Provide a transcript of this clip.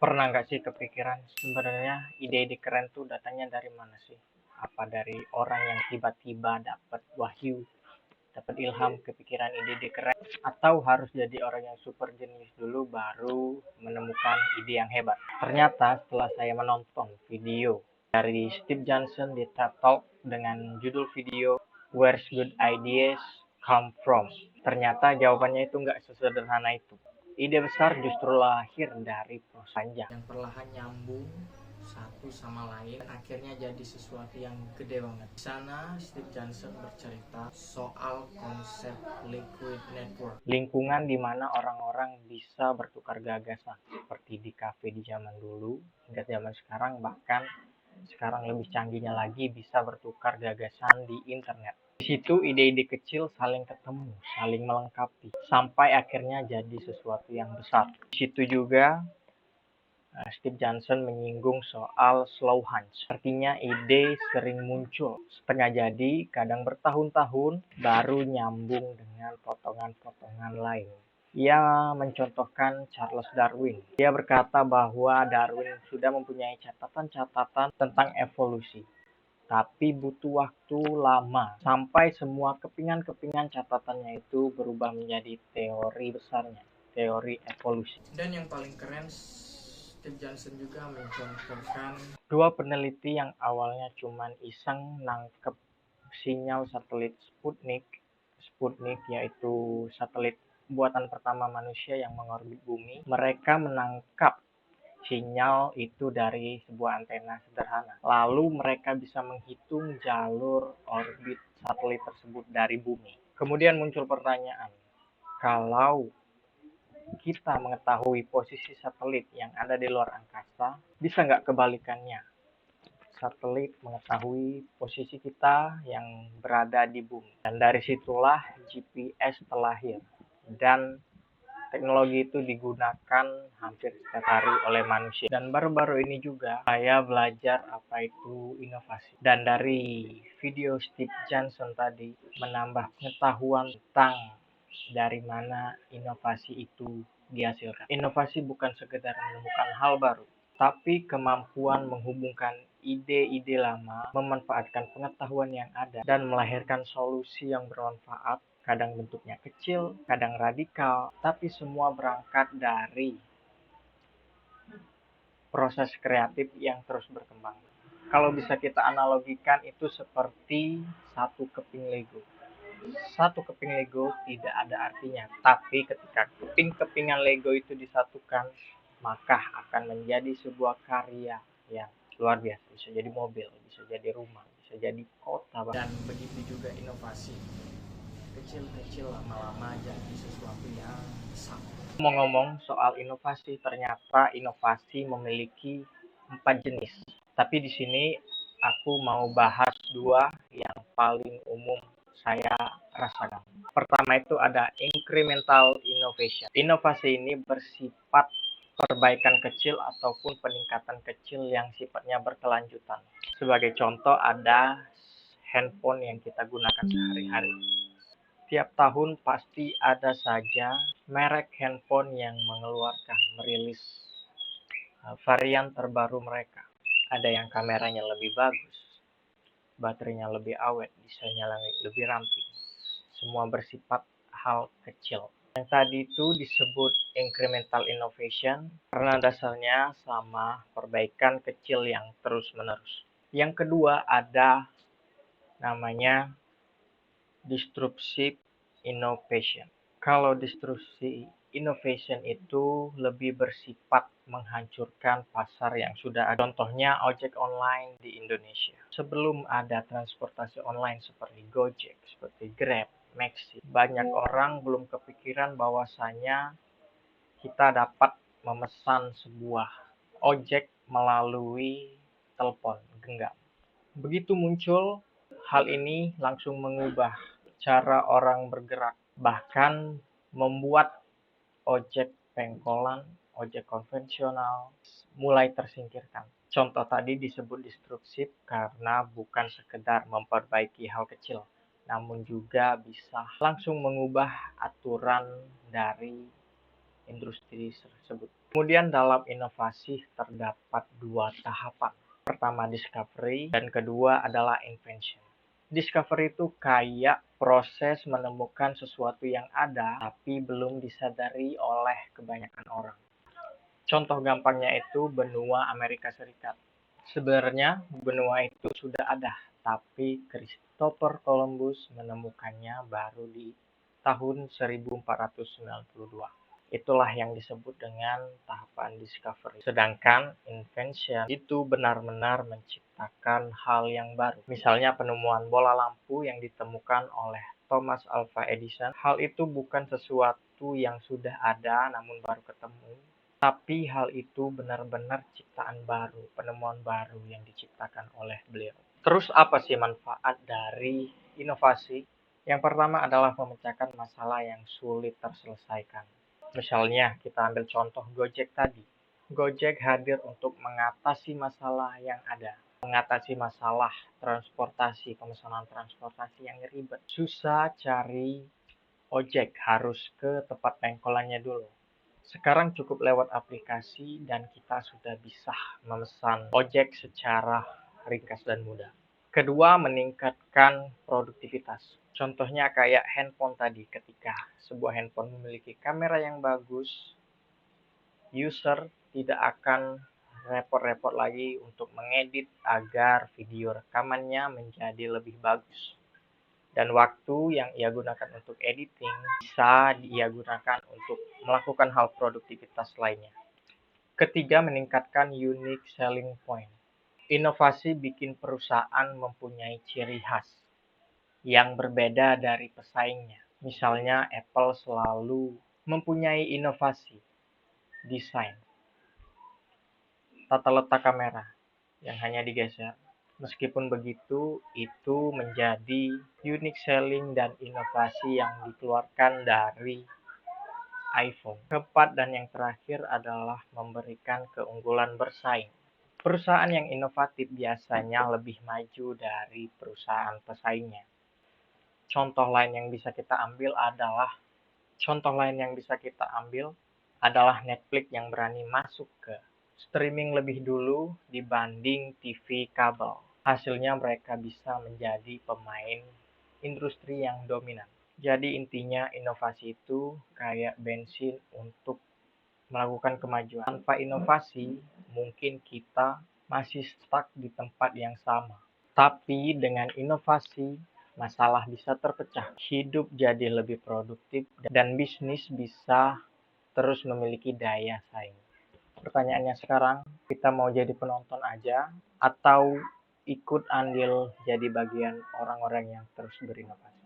Pernah nggak sih kepikiran sebenarnya ide-ide keren tuh datangnya dari mana sih? Apa dari orang yang tiba-tiba dapat wahyu, dapat ilham, kepikiran ide-ide keren, atau harus jadi orang yang super jenius dulu baru menemukan ide yang hebat? Ternyata setelah saya menonton video dari Steve Johnson di TED Talk dengan judul video Where's Good Ideas Come From? Ternyata jawabannya itu nggak sesederhana itu. Ide besar justru lahir dari proses panjang yang perlahan nyambung satu sama lain dan akhirnya jadi sesuatu yang gede banget. Di sana Steve Johnson bercerita soal konsep liquid network, lingkungan di mana orang-orang bisa bertukar gagasan seperti di kafe di zaman dulu hingga zaman sekarang, bahkan sekarang lebih canggihnya lagi bisa bertukar gagasan di internet. Di situ ide-ide kecil saling ketemu, saling melengkapi, sampai akhirnya jadi sesuatu yang besar. Di situ juga Steve Johnson menyinggung soal slow hunch. Artinya ide sering muncul setengah jadi, kadang bertahun-tahun, baru nyambung dengan potongan-potongan lain. Ia mencontohkan Charles Darwin. Dia berkata bahwa Darwin sudah mempunyai catatan-catatan tentang evolusi, tapi butuh waktu lama sampai semua kepingan-kepingan catatannya itu berubah menjadi teori besarnya, teori evolusi. Dan yang paling keren, Steve Johnson juga mencontohkan dua peneliti yang awalnya cuman iseng nangkep sinyal satelit Sputnik yaitu satelit buatan pertama manusia yang mengorbit bumi. Mereka menangkap sinyal itu dari sebuah antena sederhana. Lalu mereka bisa menghitung jalur orbit satelit tersebut dari bumi. Kemudian muncul pertanyaan, kalau kita mengetahui posisi satelit yang ada di luar angkasa, bisa nggak kebalikannya? Satelit mengetahui posisi kita yang berada di bumi. Dan dari situlah GPS terlahir. Dan teknologi itu digunakan hampir setiap hari oleh manusia. Dan baru-baru ini juga saya belajar apa itu inovasi. Dan dari video Steve Johnson tadi menambah pengetahuan tentang dari mana inovasi itu dihasilkan. Inovasi bukan sekedar menemukan hal baru, tapi kemampuan menghubungkan ide-ide lama, memanfaatkan pengetahuan yang ada, dan melahirkan solusi yang bermanfaat. Kadang bentuknya kecil, kadang radikal, tapi semua berangkat dari proses kreatif yang terus berkembang. Kalau bisa kita analogikan itu seperti satu keping Lego. Satu keping Lego tidak ada artinya, tapi ketika keping-kepingan Lego itu disatukan, maka akan menjadi sebuah karya yang luar biasa. Bisa jadi mobil, bisa jadi rumah, bisa jadi kota. Dan begitu juga inovasi. Kecil-kecil lama-lama jadi sesuatu yang besar. Ngomong-ngomong soal inovasi, ternyata inovasi memiliki 4 jenis. Tapi di sini aku mau bahas dua yang paling umum saya rasakan. Pertama itu ada incremental innovation. Inovasi ini bersifat perbaikan kecil ataupun peningkatan kecil yang sifatnya berkelanjutan. Sebagai contoh ada handphone yang kita gunakan sehari-hari. Tiap tahun pasti ada saja merek handphone yang merilis varian terbaru mereka. Ada yang kameranya lebih bagus, baterainya lebih awet, desainnya lebih ramping. Semua bersifat hal kecil. Yang tadi itu disebut incremental innovation karena dasarnya sama, perbaikan kecil yang terus-menerus. Yang kedua ada namanya disruptive innovation. Kalau disruptive innovation itu lebih bersifat menghancurkan pasar yang sudah ada. Contohnya ojek online di Indonesia. Sebelum ada transportasi online seperti Gojek, seperti Grab, Maxi, banyak orang belum kepikiran bahwasanya kita dapat memesan sebuah ojek melalui telepon genggam. Begitu muncul, hal ini langsung mengubah cara orang bergerak, bahkan membuat ojek pengkolan, ojek konvensional mulai tersingkirkan. Contoh tadi disebut disruptif karena bukan sekedar memperbaiki hal kecil, namun juga bisa langsung mengubah aturan dari industri tersebut. Kemudian dalam inovasi terdapat dua tahapan. Pertama discovery dan kedua adalah invention. Discovery itu kayak proses menemukan sesuatu yang ada tapi belum disadari oleh kebanyakan orang. Contoh gampangnya itu benua Amerika Serikat. Sebenarnya benua itu sudah ada, tapi Christopher Columbus menemukannya baru di tahun 1492. Itulah yang disebut dengan tahapan discovery. Sedangkan invention itu benar-benar menciptakan hal yang baru. Misalnya penemuan bola lampu yang ditemukan oleh Thomas Alva Edison. Hal itu bukan sesuatu yang sudah ada namun baru ketemu, tapi hal itu benar-benar ciptaan baru, penemuan baru yang diciptakan oleh beliau. Terus apa sih manfaat dari inovasi? Yang pertama adalah memecahkan masalah yang sulit terselesaikan. Misalnya kita ambil contoh Gojek tadi. Gojek hadir untuk mengatasi masalah yang ada. Mengatasi masalah transportasi, pemesanan transportasi yang ribet. Susah cari ojek, harus ke tempat pengkolannya dulu. Sekarang cukup lewat aplikasi dan kita sudah bisa memesan ojek secara ringkas dan mudah. Kedua, meningkatkan produktivitas. Contohnya kayak handphone tadi, ketika sebuah handphone memiliki kamera yang bagus, user tidak akan repot-repot lagi untuk mengedit agar video rekamannya menjadi lebih bagus. Dan waktu yang ia gunakan untuk editing bisa ia gunakan untuk melakukan hal produktivitas lainnya. Ketiga, meningkatkan unique selling point. Inovasi bikin perusahaan mempunyai ciri khas yang berbeda dari pesaingnya. Misalnya Apple selalu mempunyai inovasi, desain, tata letak kamera yang hanya digeser. Meskipun begitu, itu menjadi unique selling dan inovasi yang dikeluarkan dari iPhone. Keempat dan yang terakhir adalah memberikan keunggulan bersaing. Perusahaan yang inovatif biasanya lebih maju dari perusahaan pesaingnya. Contoh lain yang bisa kita ambil adalah Netflix yang berani masuk ke streaming lebih dulu dibanding TV kabel. Hasilnya mereka bisa menjadi pemain industri yang dominan. Jadi intinya inovasi itu kayak bensin untuk melakukan kemajuan. Tanpa inovasi, mungkin kita masih stuck di tempat yang sama. Tapi dengan inovasi, masalah bisa terpecah. Hidup jadi lebih produktif dan bisnis bisa terus memiliki daya saing. Pertanyaannya sekarang, kita mau jadi penonton aja atau ikut andil jadi bagian orang-orang yang terus berinovasi?